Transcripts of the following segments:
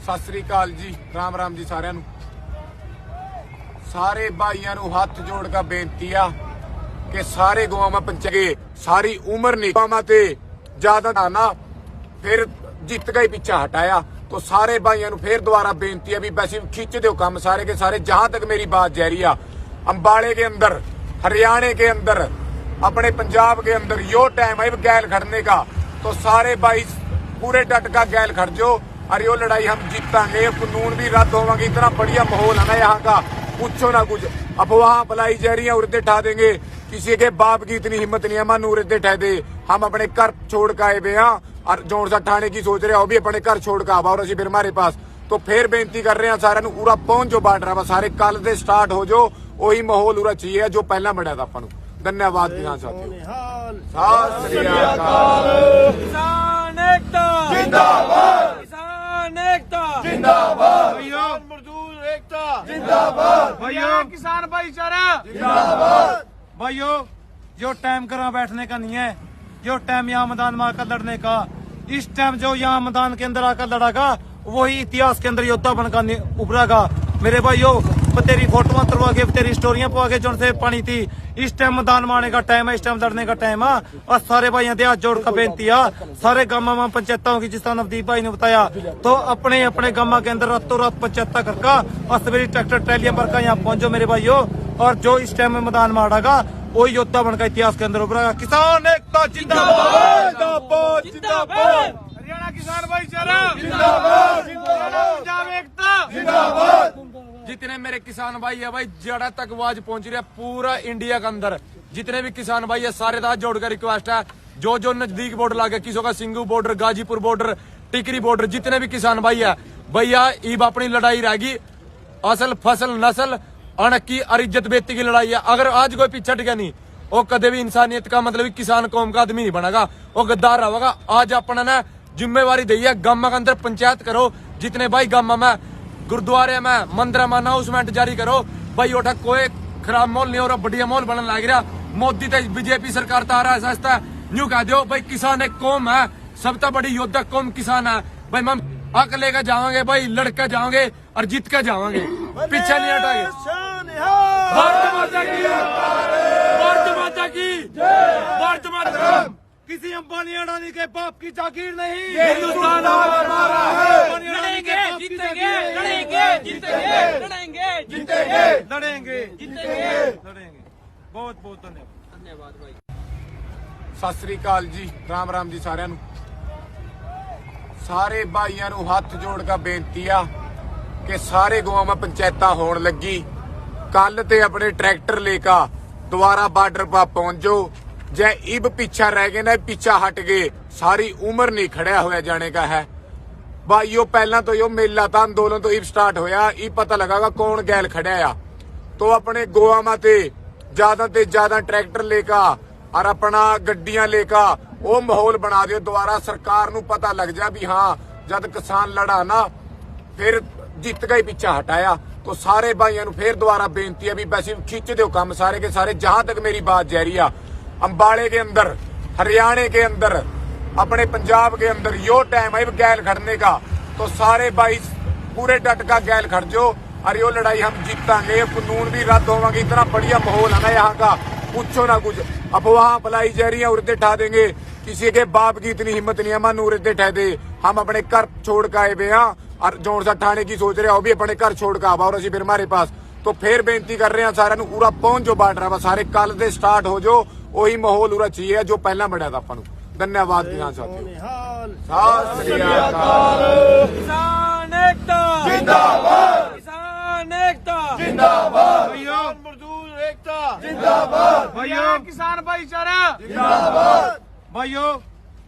सत श्री अकाल जी, राम राम जी सारिਆਂ ਨੂੰ। सारे भाइयों ਨੂੰ हथ जोड़ का बेनती आ कि सारे गौवां पंचायत सारी उम्र नहीं गौवां ते ज्यादा ना फिर जित गई पीछा हटाया। तो सारे भाइयों ਨੂੰ फिर दोबारा बेनती है भी वैसे खिंच दो काम सारे के सारे। जहां तक मेरी बात जा रही है, अंबाले के अंदर, हरियाणा के अंदर, अपने पंजाब के अंदर यो टाइम है गैल खड़ने का। तो सारे भाई पूरे डट का गैल खड़ जो और यो लड़ाई हम जीतांगे। कानून भी रद्द होंगे। इतना बढ़िया माहौल है ना यहाँ का, पूछो ना कुछ। अफवाह फैलाई जा रही है, उर्दे ठा देंगे। किसी के बाप की इतनी हिम्मत नहीं है मन उर्दे ठा दे। हम अपने घर छोड़ के आए हुए हैं और जोड़ सा ठाने की सोच रहे हो भी अपने घर छोड़ के आवा और असी फिर हमारे पास। तो फिर बेनती कर रहे हैं सारे पूरा पहुंच जो बांट रहा सारे कल से स्टार्ट हो जो वही माहौल उरा चाहिए जो पहला बनया था अपन। धन्यवाद किसान साथियों। सत श्री अकाल। किसान एकता जिंदाबाद, किसान एकता जिंदाबाद, मजदूर एकता जिंदाबाद, भैया किसान भाईचारा जिंदाबाद। भाइयों, जो टाइम करा बैठने का नहीं है, जो टाइम यहाँ मैदान में आकर लड़ने का। इस टाइम जो यहाँ मैदान के अंदर आकर लड़ागा वही इतिहास के अंदर योद्धा बनकर उभरेगा। मेरे भाइयों, तेरी फोटो तरवा के तेरी स्टोरियां पवा के जो से पानी थी। इस टाइम मैदान में आने का टाइम है, इस टाइम लड़ने का टाइम है। और सारे भाइयों से हाथ जोड़ कर बेनती है, सारे गांव में पंचायतों की जिस तरह नवदीप भाई ने बताया, तो अपने अपने गांव के अंदर रातों रात पंचायत करका और सवेरे ट्रैक्टर ट्रैलियां भरकर यहाँ पहुंचो मेरे भाइयों। और जो इस टाइम में मैदान में आड़ेगा वही योद्धा बनकर इतिहास के अंदर उभरेगा। किसान एकता जिंदाबाद, जिंदाबाद, जिंदाबाद। हरियाणा किसान भाईचारा जिंदाबाद, पंजाब एकता जिंदाबाद। जितने मेरे किसान भाई है भाई, जड़ा तक आवाज पहुंच रही है पूरा इंडिया के अंदर। जितने भी किसान भाई है सारे हाथ जोड़कर रिक्वेस्ट है, जो जो नजदीक बॉर्डर लागे, किसी का सिंगू बॉर्डर, गाजीपुर बॉर्डर, टिकरी बॉर्डर, जितने भी किसान भाई है भैया, ईब अपनी लड़ाई रहेगी। असल फसल नस्ल अणक की और इज्जत बेती की लड़ाई है। अगर आज कोई पीछे टिका नहीं, वो कदे भी इंसानियत का मतलब किसान कौम का आदमी नहीं बनेगा, वो गद्दार रहेगा। आज अपना ने जिम्मेवारी दी है, गांव के अंदर पंचायत करो। जितने भाई गांव में गुरुद्वारे में मंदिर में अनाउंसमेंट जारी करो भाई, उठा कोई खराब माहौल नहीं हो रहा, बढ़िया माहौल बनने लग रहा। मोदी तो बीजेपी सरकार तो आ रहा है सस्ता न्यू कह दो भाई, किसान एक कौम है, सबसे बड़ी योद्धा कौम किसान है भाई। हम हक लेकर जाओगे भाई, लड़कर जाओगे और जीत कर जाओगे, पीछे नहीं हटाएंगे। भारत माता की, भारत माता की, भारत माता। किसी अंबानी अडानी के बाप की जागीर नहीं, हिंदुस्तान हमारा है। लड़ेंगे जीतेंगे, लड़ेंगे जीतेंगे, लड़ेंगे जीतेंगे, लड़ेंगे, जीतेंगे। लड़ेंगे। बहुत बहुत धन्यवाद। धन्यवाद भाई। सत श्री अकाल जी, राम राम जी सारिਆਂ ਨੂੰ। सारे भाइयों ਨੂੰ हथ जोड़ का बेनती आ कि सारे गौवां में पंचायत होने लगी। कल ते अपने ट्रैक्टर लेकर दोबारा बॉर्डर पर पहुंच जो। जै इब पीछा रह गए ना, पीछा हट गए, सारी उम्र नहीं खड़ा हुआ जाने का है। भाइयों, पहला तो यो मेला था, आंदोलन तो इब स्टार्ट होया, इब पता लगागा कौन गैल खड़ा आ। तो अपने गोवा में ते ज्यादा ट्रैक्टर लेकर और अपना गड्डियां लेकर वो माहौल बना दियो। दोबारा सरकार नू पता लग जा भी हाँ, जब किसान लड़ा ना फिर जित गई पीछा हटाया। तो सारे भाइयों ਨੂੰ फिर दोबारा बेनती है भी वैसे खिंच दो काम सारे के सारे। जहां तक मेरी बात जा रही है, अंबाले के अंदर, हरियाणा के अंदर, अपने पंजाब के अंदर यो टाइम है गैल खड़ने का। तो सारे भाई पूरे डट का गैल खड़ जो और यो लड़ाई हम जीतांगे। कानून भी रद्द होंगे। इतना बढ़िया माहौल है ना यहाँ का, पूछो ना कुछ। अफवाह फैलाई जा रही है, उर्दे ठा देंगे। किसी के बाप की इतनी हिम्मत नहीं है मन उर्दे ठा दे। हम अपने घर छोड़ के आए हुए हैं और जोड़ सा ठाने की सोच रहे हो भी अपने घर छोड़ के आवा और असी फिर हमारे पास। तो फिर बेनती कर रहे हैं सारे पूरा पहुंच जो बांट रहा सारे कल से स्टार्ट हो जो वही माहौल उरा चाहिए जो पहला बनया था अपन। धन्यवाद किसान साथियों। सत श्री अकाल। किसान एकता जिंदाबाद, किसान एकता जिंदाबाद, मजदूर एकता जिंदाबाद, भैया किसान भाईचारा जिंदाबाद। भाइयों,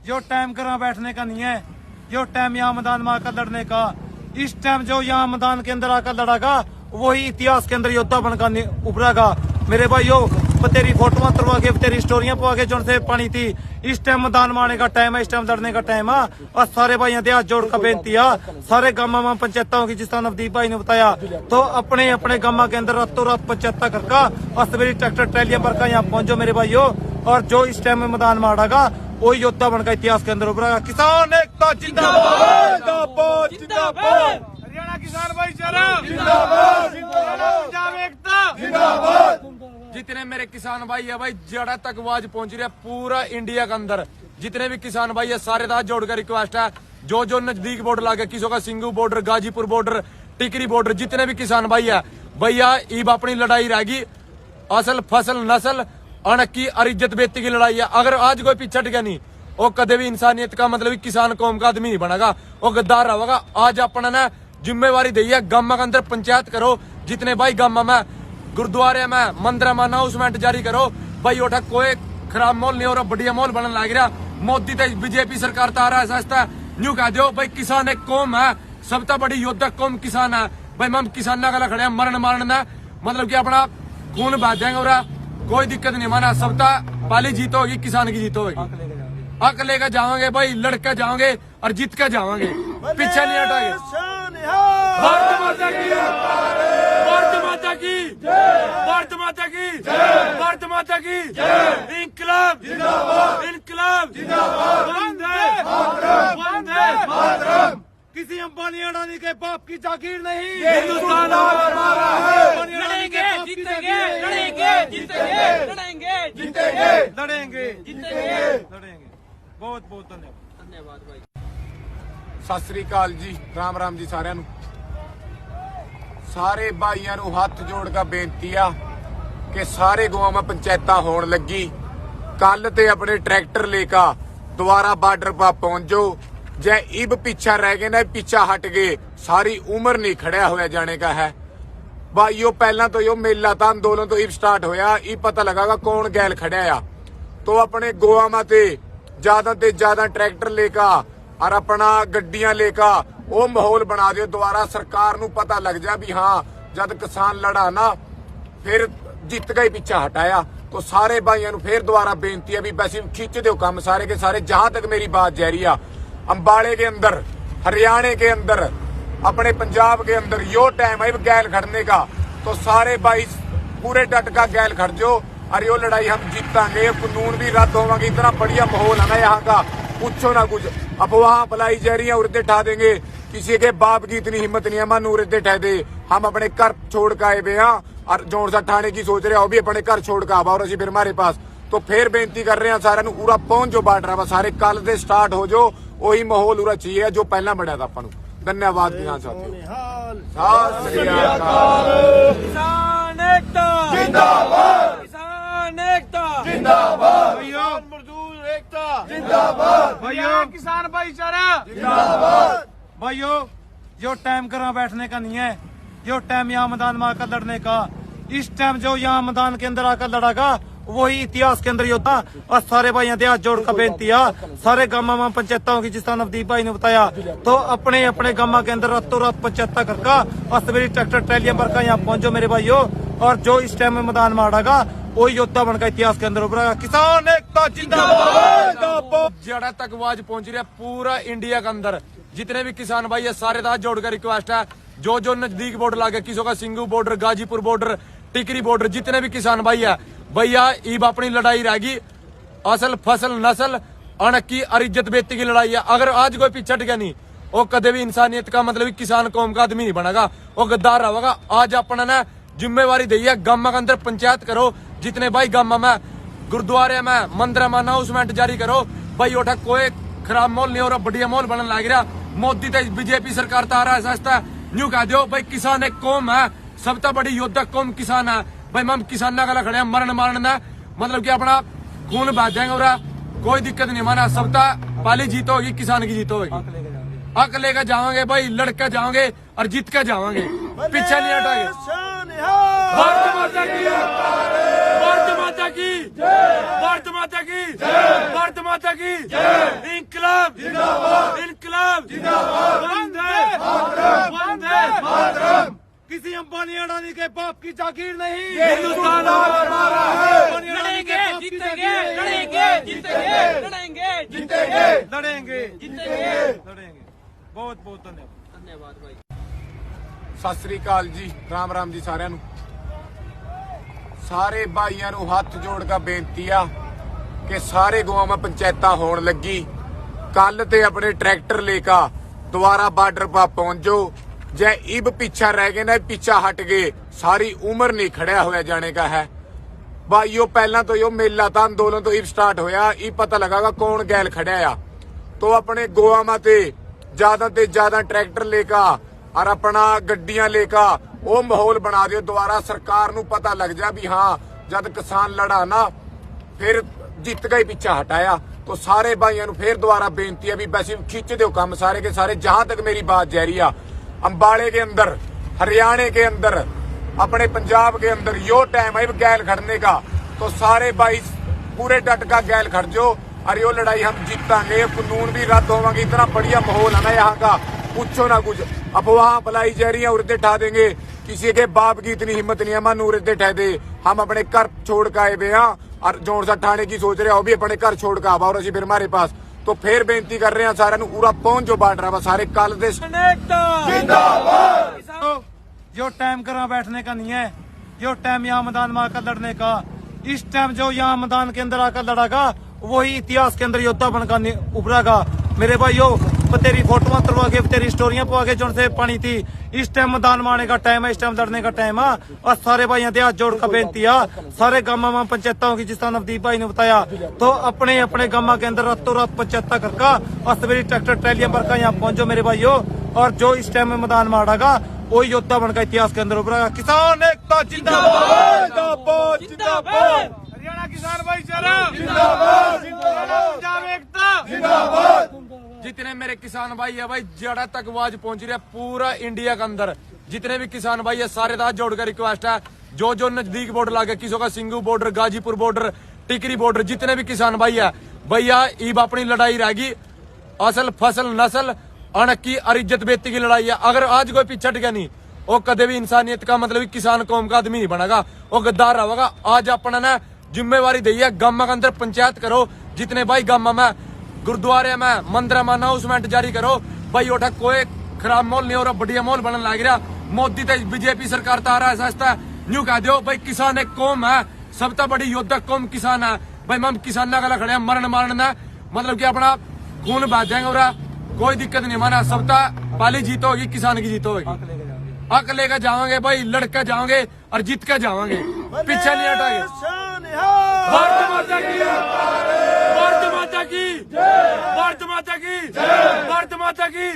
जो टाइम करा बैठने का नहीं है, जो टाइम यहाँ मैदान में आकर लड़ने का। इस टाइम जो यहाँ मैदान के अंदर आकर लड़ागा वही इतिहास के अंदर योद्धा बनकर उभरेगा। मेरे भाइयों, तेरी फोटो तरवा के तेरी स्टोरियां पवा के जो से पानी थी। इस टाइम मैदान में आने का टाइम है, इस टाइम लड़ने का टाइम है। और सारे भाइयों से हाथ जोड़ कर बेनती है, सारे गांव में पंचायतों की जिस तरह नवदीप भाई ने बताया, तो अपने अपने गांव के अंदर रातों रात पंचायत करका और सवेरे ट्रैक्टर ट्रैलियां भरकर यहाँ पहुंचो मेरे भाइयों। और जो इस टाइम में मैदान में आड़ेगा वही योद्धा बनकर इतिहास के अंदर उभरा। किसान एकता जिंदाबाद जिंदाबाद जिंदाबाद। हरियाणा किसान भाईचारा जिंदाबाद जिंदाबाद। पंजाब एकता जिंदाबाद। जितने मेरे किसान भाई है भाई जड़ा तक आवाज पहुंच रही है पूरा इंडिया के अंदर, जितने भी किसान भाई है सारे हाथ जोड़कर रिक्वेस्ट है, जो जो नजदीक बॉर्डर लागे, किसी का सिंगू बॉर्डर, गाजीपुर बॉर्डर, टिकरी बॉर्डर, जितने भी किसान भाई है भैया ईब अपनी लड़ाई रहेगी। असल फसल नस्ल अणकी और इज्जत बेती की लड़ाई है। अगर आज कोई पीछे हट गया नहीं वो कदे भी इंसानियत का मतलब किसान कौम का आदमी नहीं बनेगा, वो गद्दार रहेगा। आज अपना ना जिम्मेवारी दी है, गामा के अंदर पंचायत करो, जितने भाई गामा में गुरुद्वारे में मंदिर में अनाउंसमेंट जारी करो भाई। उठा कोई खराब माहौल नहीं हो रहा, बढ़िया माहौल बनने लग रहा। मोदी तो बीजेपी सरकार तो आ रहा है सस्ता न्यू कह दो भाई किसान एक कौम है, सबसे बड़ी योद्धा कौम किसान है भाई। हम किसान का खड़े हैं मरण मारना, मतलब कि अपना खून बहा देंगे और कोई दिक्कत नहीं माना। सबका पहली जीत होगी किसान की जीत होगी। हक लेकर जाओगे भाई, लड़के जाओगे और जीत कर जाओगे, पीछे नहीं हटाएंगे। भारत माता की, भारत माता की, भारत माता की, भारत माता की, इनकलाब जिंदाबाद, इनकलाब जिंदाबाद। वंदे मातरम। किसी अंबानी अडानी के बाप की जागीर नहीं, हिंदुस्तान हमारा है। लड़ेंगे जीतेंगे, लड़ेंगे जीतेंगे, लड़ेंगे जीतेंगे, लड़ेंगे जीतेंगे। लड़ेंगे। बहुत बहुत धन्यवाद। धन्यवाद भाई। ਸਤਿ ਸ੍ਰੀ ਅਕਾਲ ਜੀ, ਰਾਮ ਰਾਮ ਜੀ ਸਾਰਿਆਂ ਨੂੰ। ਸਾਰੇ ਭਾਈਆਂ ਨੂੰ ਹੱਥ ਜੋੜ ਕੇ ਬੇਨਤੀ ਆ ਕਿ ਸਾਰੇ ਗਾਵਾਂ ਪੰਚਾਇਤਾਂ ਹੋਣ ਲੱਗੀ, ਕੱਲ ਤੇ ਆਪਣੇ ट्रैक्टर लेकर दोबारा बॉर्डर पर पहुंच जाओ। जै इब पीछा रह गए ना, पीछा हट गए, सारी उम्र नहीं खड़ा होया जाने का है भाईओ। पहला तो यो मेला था, अंदोलन तो इब स्टार्ट होया, इब पता लगागा कौन गैल खड़ा आ। तो अपने गोवा ते ज्यादा ट्रैक्टर लेकर और अपना गड्डियां लेकर वो माहौल बना दियो। दोबारा सरकार नू पता लग जा भी हाँ जब किसान लड़ा ना फिर जित गए, पीछा हटाया। तो सारे भाइयों नू फिर दोबारा बेनती है भी वैसे खिंच दो काम सारे के सारे। जहां तक मेरी बात जा रही है, अंबाले के अंदर, हरियाणा के अंदर, अपने पंजाब के अंदर यो टाइम है गैल खड़ने का। तो सारे भाई पूरे डट का गैल खड़ जाओ और यो लड़ाई हम जीतांगे। कानून भी रद्द होगा, इतना बढ़िया माहौल है ना यहाँ का, पूछो ना कुछ। अफवाह फैलाई जा रही है, उर्दे ठा देंगे। किसी के बाप की इतनी हिम्मत नहीं है मन उर्दे ठह दे। हम अपने घर छोड़ के आए हुए हैं और जोन सा ठाने की सोच रहे हैं, वो भी अपने घर छोड़ के आवा और असी फिर हमारे पास। तो फिर बेनती कर रहे हैं सारे पूरा पहुंच जो बार्डर पर, सारे कल से स्टार्ट हो जो। वही माहौल पूरा चाहिए जो पहला बढ़िया था अपन। धन्यवाद किसान साथियों। सत श्री अकाल। किसान एकता जिंदाबाद, किसान एकता जिंदाबाद, किसान मजदूर एकता जिंदाबाद, हरियाणा किसान भाईचारा जिंदाबाद। भाइयों जो टाइम करा बैठने का नहीं है, जो टाइम यहाँ मैदान में आकर लड़ने का। इस टाइम जो यहाँ मैदान के अंदर आकर लड़ागा वही इतिहास के अंदर योद्धा। और सारे भाई हाथ जोड़ कर बेनती है, सारे गामा में पंचायतों की जिस तरह नवदीप भाई ने बताया, तो अपने अपने गामा के अंदर रातों रात पंचायत करका और सवेरे ट्रैक्टर ट्रैलियां भरकर यहाँ पहुंचो मेरे भाइयों। और जो इस टाइम में मैदान में आड़ागा वही योद्धा बनकर इतिहास के अंदर उभरा। किसान एकता जिंदाबाद जिंदाबाद। जड़ा तक आवाज पहुंच रही है पूरा इंडिया के अंदर, जितने भी किसान भाई है सारे हाथ जोड़कर रिक्वेस्ट है, जो जो नजदीक बॉर्डर लागे, किसी का सिंगू बॉर्डर, गाजीपुर बॉर्डर, टिकरी बॉर्डर, जितने भी किसान भाई है भैया ईब अपनी लड़ाई रहेगी। असल फसल नस्ल अणकी और इज्जत बेती की लड़ाई है। अगर आज कोई पीछे हट गया नहीं वो कदे भी इंसानियत का मतलब किसान कौम का आदमी नहीं बनेगा, वो गद्दार रहेगा। आज अपना ना जिम्मेवारी दी है, गामा के अंदर पंचायत करो, जितने भाई गामा में गुरुद्वारे में मंदिर में अनाउंसमेंट जारी करो भाई। उठा कोई खराब माहौल नहीं हो रहा, बढ़िया माहौल बनने लग रहा। मोदी तो बीजेपी सरकार तो आ रहा है सस्ता न्यू कह दो भाई किसान एक कौम है, सबसे बड़ी योद्धा कौम किसान है भाई। हम किसान का खड़े हैं मरण मारना, मतलब कि अपना खून बहा देंगे और कोई दिक्कत नहीं माना। सबका पहली जीत होगी किसान की जीत होगी। हक लेकर जाओगे भाई, लड़के जाओगे और जीत कर जाओगे, पीछे नहीं हटाएंगे। भारत माता की, भारत माता की, भारत माता की, भारत माता की, इनकलाब जिंदाबाद, इनकलाब जिंदाबाद। वंदे मातरम, वंदे मातरम। किसी अंबानी अडानी के बाप की जागीर नहीं, हिंदुस्तान हमारा है। लड़ेंगे जीतेंगे, लड़ेंगे जीतेंगे, लड़ेंगे जीतेंगे, लड़ेंगे जीतेंगे। लड़ेंगे। बहुत बहुत धन्यवाद। धन्यवाद भाई। सत श्री अकाल जी, राम राम जी सारिਆਂ ਨੂੰ। ਸਾਰੇ ਭਾਈਆਂ ਨੂੰ ਹੱਥ ਜੋੜ ਕੇ ਬੇਨਤੀ ਆ कि सारे गांव में पंचायत होने लगी। कल ते अपने ट्रैक्टर लेकर दोबारा बॉर्डर पर पहुंच जाओ। जै इब पीछा रह गए ना, पीछा हट गए, सारी उम्र नहीं खड़ा हुआ जाने का है। भाइयों पहला तो यो मेला था, आंदोलन तो इब स्टार्ट होया, इब पता लगागा कौन गैल खड़ा है। तो अपने गोवा में ते ज्यादा ट्रैक्टर लेकर और अपना गड्डियां लेकर वो माहौल बना दियो। दोबारा सरकार नू पता लग जा भी हाँ जब किसान लड़ा ना फिर जित गई, पीछा हटाया। तो सारे भाइयों फिर दोबारा बेनती है भी वैसे खिंच दो काम सारे के सारे। जहां तक मेरी बात जा रही है, अंबाले के अंदर, हरियाणा के अंदर, अपने पंजाब के अंदर यो टाइम है गैल खड़ने का। तो सारे भाई पूरे डट का गैल खड़ जो और यो लड़ाई हम जीतांगे, कानून भी रद्द होगा। इतना बढ़िया माहौल है ना यहाँ का, पूछो ना कुछ। अफवाह फैलाई जा रही है, उर्दे ठा देंगे। किसी के बाप की इतनी हिम्मत नहीं है मन उर्दे ठह दे। हम अपने घर छोड़ के आए हुए हैं और जोर सा ठाने की सोच रहे हो भी अपने घर छोड़ के आवा और असी फिर हमारे पास। तो फिर बेनती कर रहे हैं सारे पूरा पहुंच जो बांट रहा सारे कल दे। जो टाइम करा बैठने का नहीं है, जो टाइम यहाँ मैदान में आकर लड़ने का। इस टाइम जो यहाँ मैदान के अंदर आकर लड़ागा वही इतिहास के अंदर योद्धा बनकर उभरागा। मेरे भाइयों तेरी फोटो तरवा के, तेरी स्टोरियां पवा के जो से पानी थी। इस टाइम मैदान में आने का टाइम है, इस टाइम लड़ने का टाइम है। और सारे भाइयों से हाथ जोड़ कर बेनती है, सारे गांव में पंचायत होगी जिस तरह नवदीप भाई ने बताया। तो अपने अपने गांव के अंदर रातों रात पंचायत करका और सवेरे ट्रैक्टर ट्रैलियां भरकर यहाँ पहुंचो मेरे भाइयों। और जो इस टाइम में मैदान में आड़ेगा वही योद्धा बनकर इतिहास के अंदर उभरेगा। किसान एकता जिंदाबाद, जिंदाबाद, जिंदाबाद। हरियाणा किसान भाईचारा जिंदाबाद, पंजाब एकता जिंदाबाद। जितने मेरे किसान भाई है भाई, जड़ा तक आवाज पहुंच रही है पूरा इंडिया के अंदर। जितने भी किसान भाई है सारे हाथ जोड़कर रिक्वेस्ट है, जो नजदीक बॉर्डर लागे, किसी का सिंगू बॉर्डर, गाजीपुर बॉर्डर, टिकरी बॉर्डर, जितने भी किसान भाई है भैया ईब अपनी लड़ाई रहेगी। असल फसल नस्ल अणक की और इज्जत बेती की लड़ाई है। अगर आज कोई पीछे हट गया नहीं, वो कदे भी इंसानियत का मतलब किसान कौम का आदमी नहीं बनेगा, वो गद्दार रहेगा। आज अपना ना जिम्मेवारी दी है, गांव के अंदर पंचायत करो। जितने भाई गांव में गुरुद्वारे में मंदिर में अनाउंसमेंट जारी करो भाई। उठा कोई खराब माहौल नहीं हो रहा, बढ़िया माहौल बनने लग रहा। मोदी तो बीजेपी सरकार तो आ रहा है सस्ता न्यू कह दो भाई किसान एक कौम है, सबसे बड़ी योद्धा कौम किसान है भाई। हम किसान का खड़े मरण मारना मतलब कि अपना खून बह जाएंगे और कोई दिक्कत नहीं माना। सबका पहली जीत होगी किसान की जीत होगी। हक लेकर जाओगे भाई, लड़के जाओगे और जीत कर जाओगे, पीछे नहीं हटाएंगे। भारत माता की, भारत माता की, भारत माता की, भारत माता की,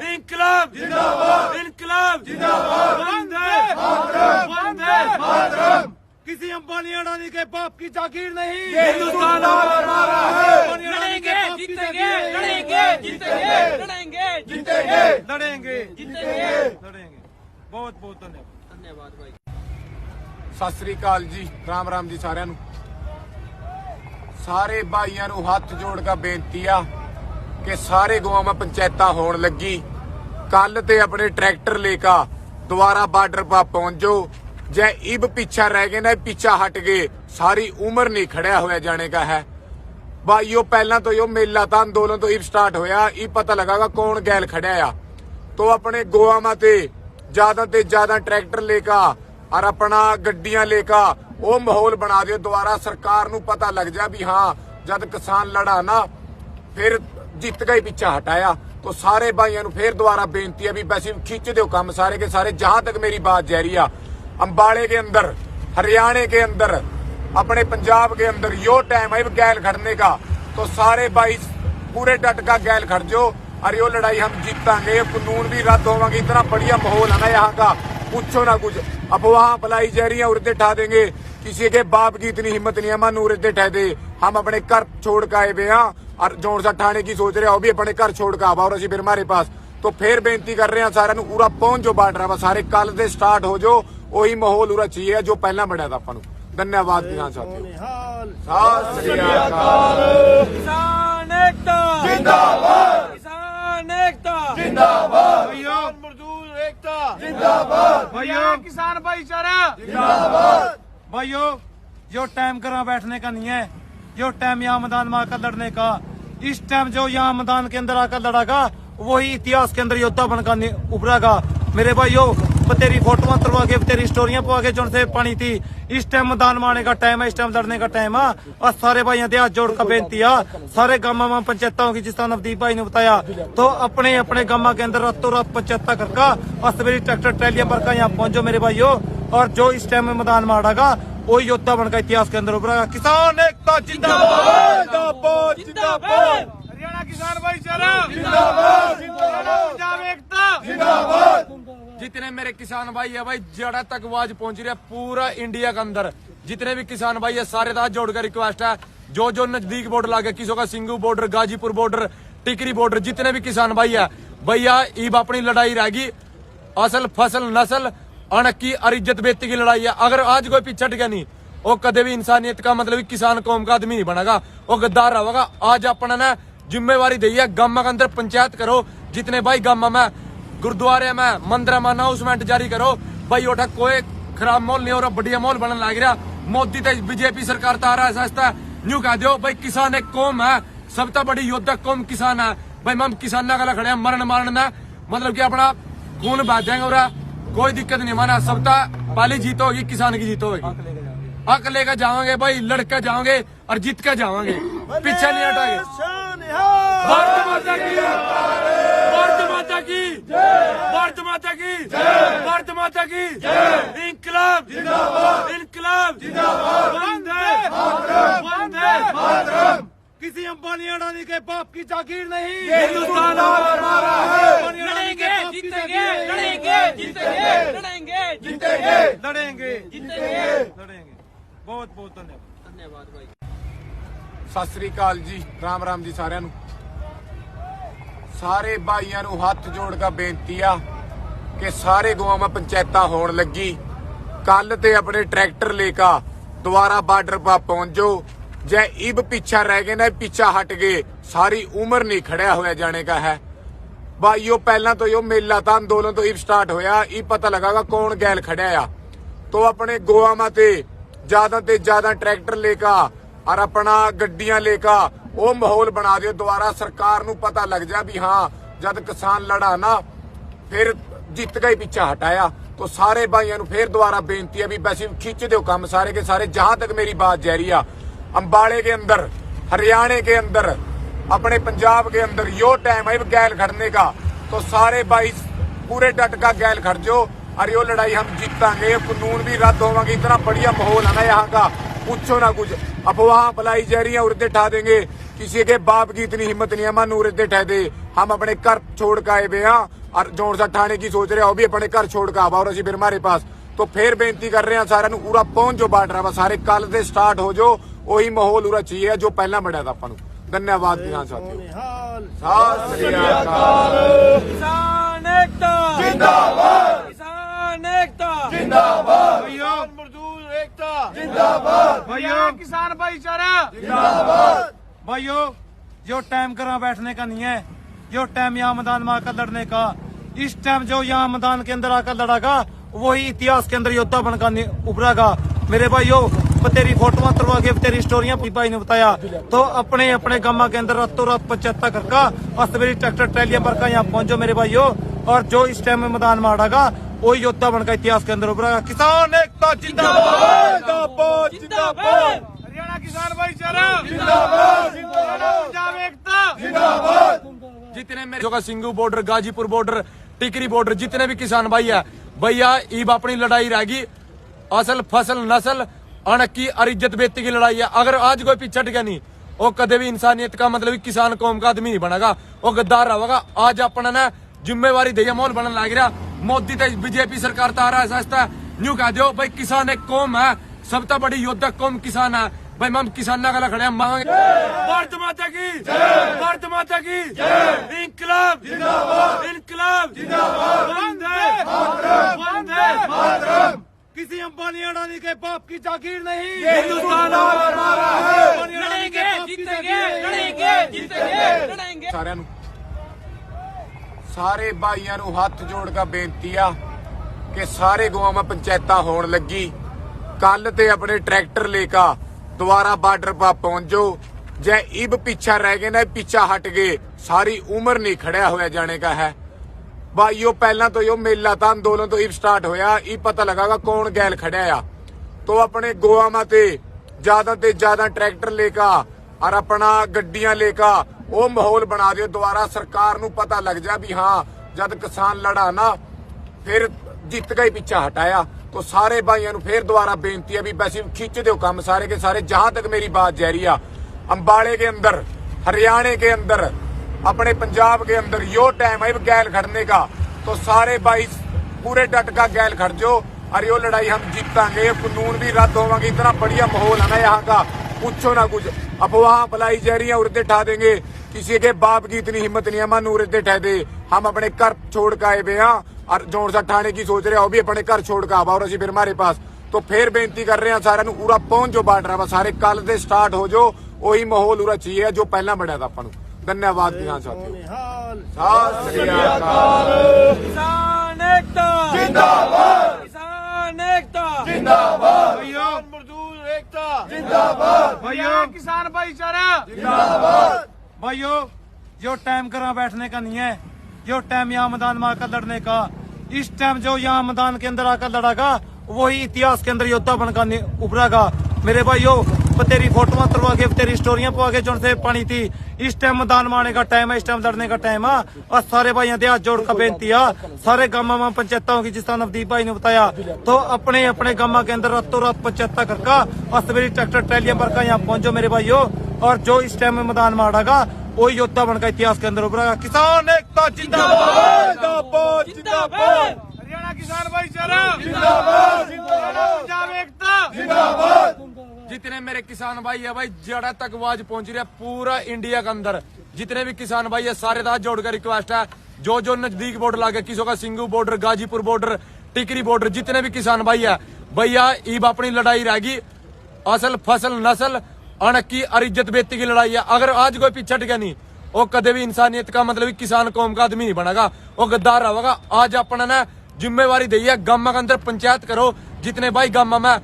इनकलाब जिंदाबाद, इनकलाब जिंदाबाद, वंदे मातरम, वंदे मातरम। किसी अंबानी अडानी के बाप की जागीर नहीं, हिंदुस्तान हमारा है। लड़ेंगे जीतेंगे, लड़ेंगे जीतेंगे, लड़ेंगे जीतेंगे, लड़ेंगे जीतेंगे, लड़ेंगे। बहुत बहुत धन्यवाद भाई। सत श्री अकाल जी, राम राम जी सारिਆਂ ਨੂੰ। सारे भाइयों ਨੂੰ हथ जोड़ कर बेनती आ कि सारे गांव में पंचायत होने लगी। कल ते अपने ट्रैक्टर लेकर दोबारा बॉर्डर पर पहुंच जाओ। जै इब पीछा रह गए ना, पीछा हट गए, सारी उम्र नहीं खड़ा हुआ जाने का है। भाइयों पहला तो यो मेला था, आंदोलन तो इब स्टार्ट होया, इब पता लगागा कौन गैल खड़ा है। तो अपने गोवा में ते ज्यादा ट्रैक्टर लेकर और अपना गड्डियां लेकर वो माहौल बना दियो। दोबारा सरकार नू पता लग जा भी हाँ जब किसान लड़ा ना फिर जित गई, पीछा हटाया। तो सारे भाइयों फिर दोबारा बेनती है भी वैसे खिंच दो काम सारे के सारे। जहां तक मेरी बात जा रही है, अंबाले के अंदर, हरियाणा के अंदर, अपने पंजाब के अंदर यो टाइम है गैल खड़ने का। तो सारे भाई पूरे डट का गैल खड़ जो और यो लड़ाई हम जीतांगे, कानून भी रद्द होगा। इतना बढ़िया माहौल है ना यहाँ का, पूछो ना कुछ। अफवाह फैलाई जा रही है, उर्दे ठा देंगे। किसी के बाप की इतनी हिम्मत नहीं है मन उर्दे ठह दे। हम अपने घर छोड़ के आए हुए हैं और जोर सा ठाने की सोच रहे हो भी अपने घर छोड़ के आवा और असी फिर हमारे पास। तो फिर बेनती कर रहे हैं सारे पूरा पहुंच जो बांट रहा सारे कल से स्टार्ट हो जो। वही माहौल उरा चाहिए जो पहला बनया था अपन। धन्यवाद किसान साथियों। सत श्री अकाल। किसान एकता जिंदाबाद, किसान एकता जिंदाबाद, मजदूर एकता जिंदाबाद। भाइयों किसान भाईचारा जिंदाबाद। भाइयों जो टाइम करा बैठने का नहीं है, जो टाइम यहाँ मैदान में आकर लड़ने का। इस टाइम जो यहाँ मैदान के अंदर आकर लड़ागा वही इतिहास के अंदर योद्धा बनकर उभरेगा। मेरे भाइयों तेरी फोटोआं तरवा के तेरी स्टोरियां पवा के जो से पानी थी। इस टाइम मैदान मारने का टाइम है, इस टाइम लड़ने का टाइम है। और सारे भाइयों से हाथ जोड़ कर बेनती है, सारे गांव में पंचायतों की, जिस तरह नवदीप भाई ने बताया, तो अपने अपने गांव के अंदर रातों रात पंचायत करका और सवेरे ट्रैक्टर ट्रैलियां भरकर यहाँ पहुंचो मेरे भाइयों। और जो इस टाइम में मैदान मारेगा वो योद्धा बनकर इतिहास के अंदर उभरेगा। किसान एकता जिंदाबाद जिंदाबाद जिंदाबाद। हरियाणा किसान भाईचारा जिंदाबाद जिंदाबाद। पंजाब एकता जिंदाबाद। जितने मेरे किसान भाई है भाई, जड़ा तक आवाज पहुंच रही है पूरा इंडिया के अंदर, जितने भी किसान भाई है सारे हाथ जोड़कर रिक्वेस्ट है, जो जो नजदीक बॉर्डर लागे, किसी का सिंगू बॉर्डर, गाजीपुर बॉर्डर, टिकरी बॉर्डर, जितने भी किसान भाई है भैया, ईब अपनी लड़ाई रहेगी। असल फसल नस्ल अणकी और इज्जत बेटी की लड़ाई है। अगर आज कोई पीछे टिका नहीं, वो कदे भी इंसानियत का मतलब किसान कौम का आदमी नहीं बनेगा, वो गद्दार रहेगा। आज अपना ने जिम्मेवारी दी है, गांव के अंदर पंचायत करो, जितने भाई गांव में गुरुद्वारे में मंदिर में अनाउंसमेंट जारी करो भाई, ओठा कोई खराब माहौल नहीं हो रहा, बढ़िया माहौल बनने लग रहा। मोदी तो बीजेपी सरकार तो आ रहा है सस्ता, न्यू कह दो भाई किसान एक कौम है, सबसे बड़ी योद्धा कौम किसान है भाई। हम किसान का खड़े हैं मरण मारना, मतलब कि अपना खून बहा देंगे और कोई दिक्कत नहीं माना। सबका पहली जीत होगी किसान की जीत होगी। हक लेकर जाओगे भाई, लड़कर जाओगे और जीत कर जाओगे, पीछे नहीं हटाएंगे। भारत माता की, भारत माता की, भारत माता की, भारत माता की, इनकलाब जिंदाबाद, इनकलाब जिंदाबाद, वंदे मातरम। किसी अंबानी अडानी के बाप की जागीर नहीं, हिंदुस्तान हमारा है। लड़ेंगे जीतेंगे, लड़ेंगे जीतेंगे, लड़ेंगे जीतेंगे, लड़ेंगे जीतेंगे। लड़ेंगे। बहुत बहुत धन्यवाद। धन्यवाद भाई। ਸਤਿ ਸ੍ਰੀ ਅਕਾਲ ਜੀ, ਰਾਮ ਰਾਮ ਜੀ ਸਾਰਿਆਂ ਨੂੰ। ਸਾਰੇ ਭਾਈਆਂ ਨੂੰ ਹੱਥ ਜੋੜ ਕੇ ਬੇਨਤੀ ਆ ਕਿ ਸਾਰੇ ਗਾਵਾਂ में ਪੰਚਾਇਤਾਂ ਹੋਣ ਲੱਗੀ, ਕੱਲ ਤੇ ਆਪਣੇ ट्रैक्टर लेकर दोबारा बॉर्डर पर पहुंचो। जै इब पीछा रह गए ना, पीछा हट गए, सारी उम्र नहीं खड़ा होया जाने का है भाइयों। पहला तो यो मेला था, अंदोलन तो इब स्टार्ट होया, इब पता लगागा कौन गैल खड़ा आ। तो अपने गोवा में ते ज्यादा ट्रैक्टर लेकर और अपना गड्डियां लेकर वो माहौल बना दियो। दोबारा सरकार नू पता लग जाए भी हाँ जब किसान लड़ा ना फिर जित गई, पीछा हटाया। तो सारे भाइयों फिर दोबारा बेनती है भी वैसे खिंच दो काम सारे के सारे। जहां तक मेरी बात जा रही है, अंबाले के अंदर, हरियाणा के अंदर, अपने पंजाब के अंदर यो टाइम है गैल खड़ने का। तो सारे भाई पूरे डट का गैल खड़ जो और यो लड़ाई हम जीतांगे, कानून भी रद्द होगा। इतना बढ़िया माहौल है ना यहाँ का, पूछो ना कुछ। अफवाह फैलाई जा रही है, उर्दे ठा देंगे, किसी के बाप की इतनी हिम्मत नहीं है मन उर्दे ठह दे। हम अपने घर छोड़ के आए हुए हैं और जोर सा ठाने की सोच रहे हैं, वो भी अपने घर छोड़ के आवा और असी फिर हमारे पास। तो फिर बेनती कर रहे हैं सारे नू पूरा पहुंच जो बार्डर वा, सारे कल से स्टार्ट हो जो, वही माहौल उरा चाहिए जो पहला बढ़िया था अपन। धन्यवाद किसान साथियों, सत श्री अकाल। किसान एकता जिंदाबाद, किसान एकता जिंदाबाद भैया, मजदूर एकता जिंदाबाद भैया, किसान भाईचारा जिंदाबाद भाइयों। जो टाइम करा बैठने का नहीं है, जो टाइम यहाँ मैदान में आकर लड़ने का। इस टाइम जो यहाँ मैदान के अंदर आकर लड़ागा वही इतिहास के अंदर योद्धा बनकर उभरेगा मेरे भाइयों। तेरी फोटोआं तरवा के तेरी स्टोरियां भाई ने बताया, तो अपने अपने गांव के अंदर रातों रात पंचायत करका और सवेरे ट्रैक्टर ट्रैलियां भरकर यहाँ पहुंचो मेरे भाइयों। और जो इस टाइम में मैदान मारेगा वही योद्धा बनकर इतिहास के अंदर उभरेगा। किसान एकता जिंदाबाद जिंदाबाद जिंदाबाद। हरियाणा किसान भाईचारा जिंदाबाद जिंदाबाद। पंजाब एकता जिंदाबाद। जितने मेरे जो का सिंगू बॉर्डर, गाजीपुर बॉर्डर, टिकरी बॉर्डर, जितने भी किसान भाई है भैया, ईब अपनी लड़ाई रहेगी। असल फसल नस्ल अणकी और इज्जत बेटी की लड़ाई है। अगर आज कोई पीछे टिका नहीं, वो कदे भी इंसानियत का मतलब किसान कौम का आदमी नहीं बनेगा, वो गद्दार रहेगा। आज अपना ने जिम्मेवारी दी है, माहौल बनने लग रहा। मोदी तो बीजेपी सरकार तो आ रहा है सस्ता, न्यू कह दो भाई किसान एक कौम है, सबसे बड़ी योद्धा कौम किसान है भाई। हम किसान का खड़े हैं मांगे। भारत माता की, भारत माता की, इनकलाब जिंदाबाद, इनकलाब जिंदाबाद, वंदे मातरम। किसी अंबानी अडानी के बाप की जागीर नहीं, हिंदुस्तान हमारा है। लड़ेंगे जीतेंगे, लड़ेंगे जीतेंगे, लड़ेंगे। ਸਾਰਿਆਂ ਨੂੰ ਸਾਰੇ ਭਾਈਆਂ ਨੂੰ ਹੱਥ ਜੋੜ ਕੇ ਬੇਨਤੀ ਆ ਕਿ ਸਾਰੇ ਗਾਵਾਂ में ਪੰਚਾਇਤਾਂ ਹੋਣ ਲੱਗੀ, ਕੱਲ ਤੇ ਆਪਣੇ ट्रैक्टर लेकर दोबारा बॉर्डर पर पहुंचो। जै इब पीछा रह गए ना, पीछा हट गए, सारी उम्र नहीं खड़ा होया जाने का है भाइयों पहला तो यो मेला था अंदोलन तो इब स्टार्ट होया इब पता लगागा कौन गैल खड़ा आ। तो अपने गोवा में ते ज्यादा ट्रैक्टर लेका और अपना गड्डियां लेका वो माहौल बना दियो दोबारा सरकार नू पता लग जा भी हाँ जद किसान लड़ा ना फिर जित गई पीछा हटाया। तो सारे भाइयों नू फिर दोबारा बेनती है भी वैसे खिंच दो काम सारे के सारे। जहां तक मेरी बात जा रही है अंबाले के अंदर हरियाणा के अंदर अपने पंजाब के अंदर यो टाइम है गैल खड़ने का। तो सारे भाई पूरे डट का गैल खड़ जो और यो लड़ाई हम जीतांगे। कानून भी रद्द होगा। इतना बढ़िया माहौल है ना यहाँ का पूछो ना कुछ। अफवाह फैलाई जा रही है उर्दे ठा देंगे। किसी के बाप की इतनी हिम्मत नहीं है मन उर्दे ठह दे। हम अपने घर छोड़ के आए हुए हैं और जोर सा ठाने की सोच रहे हैं वो भी अपने घर छोड़ के आवा और असी फिर हमारे पास। तो फिर बेनती कर रहे हैं सारे पूरा पहुंच जो बांट रहा सारे कल से स्टार्ट हो जो वही माहौल उरा चाहिए जो पहला बढ़िया था अपन। धन्यवाद ध्यान साथियों। किसान एकता जिंदाबाद किसान एकता जिंदाबाद मजदूर एकता जिंदाबाद भाइयों किसान भाईचारा जिंदाबाद। भाइयों जो टाइम करा बैठने का नहीं है जो टाइम यहाँ मैदान में आकर लड़ने का। इस टाइम जो यहाँ मैदान के अंदर आकर लड़ागा वही इतिहास के अंदर योद्धा बनकर उभरागा। मेरे भाइयों तेरी फोटो तरवा के तेरी स्टोरियां पवा के जो से पानी थी। इस टाइम मैदान में आने का टाइम है इस टाइम लड़ने का टाइम है। और सारे भाइयों हाथ जोड़ कर बेनती है सारे गांव में पंचायतों की जिस तरह नवदीप भाई ने बताया तो अपने अपने गांव के अंदर रातों रात पंचायत करका और सवेरे ट्रैक्टर ट्रैलियां भरकर यहाँ पहुंचो मेरे भाइयों। और जो इस टाइम में मैदान में आड़ेगा वही योद्धा बनकर इतिहास के अंदर उभरेगा। किसान एकता जिंदाबाद जिंदाबाद। हरियाणा किसान भाईचारा जिंदाबाद पंजाब एकता जिंदाबाद। जितने मेरे किसान भाई है भाई जड़ा तक आवाज पहुंच रही है पूरा इंडिया के अंदर। जितने भी किसान भाई है सारे हाथ जोड़कर रिक्वेस्ट है जो नजदीक बॉर्डर लागे किसी का सिंगू बॉर्डर गाजीपुर बॉर्डर टिकरी बॉर्डर जितने भी किसान भाई है भैया ईब अपनी लड़ाई रहेगी असल फसल नस्ल अणकी और इज्जत बेती की लड़ाई है। अगर आज कोई पीछे हट गया नहीं वो कदे भी इंसानियत का मतलब किसान कौम का आदमी नहीं बनेगा वो गद्दार रहेगा। आज अपना ने जिम्मेवारी दी है गांव के अंदर पंचायत करो जितने भाई गांव में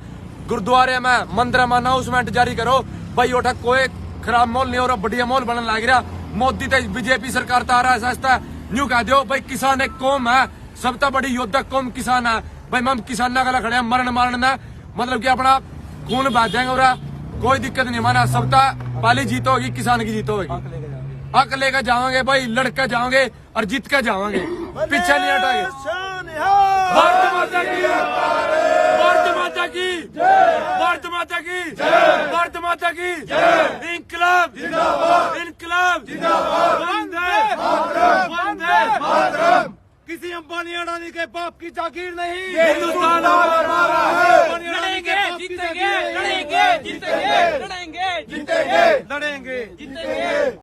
गुरुद्वारे में मंदिर में अनाउंसमेंट जारी करो भाई ओठा कोई खराब माहौल नहीं हो रहा बढ़िया माहौल बनने लग रहा। मोदी तो बीजेपी सरकार तो आ रहा है सस्ता न्यू कह दो भाई किसान एक कौम है सबसे बड़ी योद्धा कौम किसान है भाई। हम किसान गला खड़े मरण मारना मतलब कि अपना खून बह जाएंगे और कोई दिक्कत नहीं माना सबका पहली जीत होगी किसान की जीत होगी। हक लेकर जाओगे भाई लड़कर जाओगे और जीत कर जाओगे पीछे नहीं हटाएंगे। भारत माता की भारत माता की भारत माता की भारत माता की इनकलाब इनकलाब वंदे मातरम। किसी अंबानी अडानी के बाप की जागीर नहीं हिंदुस्तान लड़ेंगे जीतेंगे लड़ेंगे जीतेंगे लड़ेंगे जीतेंगे लड़ेंगे।